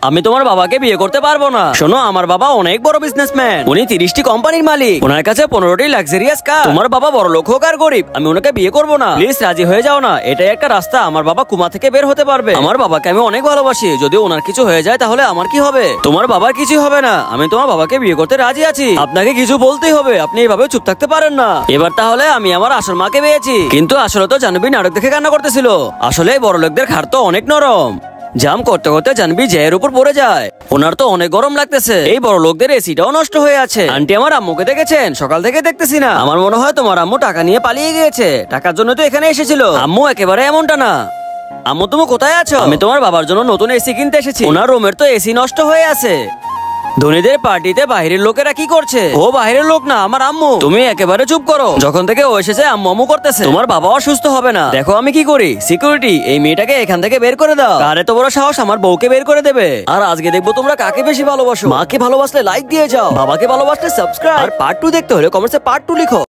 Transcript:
আমি তোমার বাবাকে বিয়ে করতে পারবো না। শোনো, আমার বাবা অনেক বড় বিজনেসম্যান, উনি 30টি কোম্পানির মালিক, ওনার কাছে 15টি লাক্সারিয়াস কার। তোমার বাবা বড় লোক হোক আর গরিব, আমি ওনাকে বিয়ে করবো না। প্লিজ রাজি হয়ে যাও না, এটাই একটা রাস্তা, আমার বাবা কুমা থেকে বের হতে পারবে। আমার বাবাকে আমি অনেক ভালোবাসি, যদি ওনার কিছু হয়ে যায় তাহলে আমার কি হবে? তোমার বাবার কিছু হবে না, আমি তোমার বাবাকে বিয়ে করতে রাজি আছি। আপনাকে কিছু বলতেই হবে, আপনি এভাবে চুপ থাকতে পারেন না। এবার তাহলে আমি আমার আসল মাকে পেয়েছি, কিন্তু আসলে তো জানবি নাটক দেখে কান্না করতেছিল। আসলে বড় লোকদের ঘাড় তো অনেক নরম, জাম করতে করতে জানবি জয়ের উপর পড়ে যায়। ওনার তো অনেক গরম লাগতেছে, এই বড় লোকদের এসিটাও নষ্ট হয়ে আছে। আন্টি আমার আম্মুকে দেখেছেন? সকাল থেকে দেখতেছি না। আমার মনে হয় তোমার আম্মু টাকা নিয়ে পালিয়ে গিয়েছে, টাকার জন্য তো এখানে এসেছিল। আম্মু একেবারে এমনটা না। আম্মু তুমি কোথায় আছো? আমি তোমার বাবার জন্য নতুন এসি কিনতে এসেছি, ওনার রুমের তো এসি নষ্ট হয়ে আছে। ধনীদের পার্টিতে বাইরের লোকেরা কি করছে? ও বাইরের লোক না, আমার আম্মু। তুমি একেবারে চুপ করো, যখন থেকে ও এসেছে আম্মু আম্মু করতেছে। তোমার বাবা অসুস্থ হবে না, দেখো আমি কি করি। সিকিউরিটি, এই মেয়েটাকে এখান থেকে বের করে দাও। আর এত বড় সাহস আমার বউকে বের করে দেবে? আর আজকে দেখবো তোমরা কাকে বেশি ভালোবাসো। মাকে ভালোবাসলে লাইক দিয়ে যাও, বাবাকে ভালোবাসলে সাবস্ক্রাইব, আর পার্ট 2 দেখতে হলে কমেন্টসে পার্ট 2 লিখো।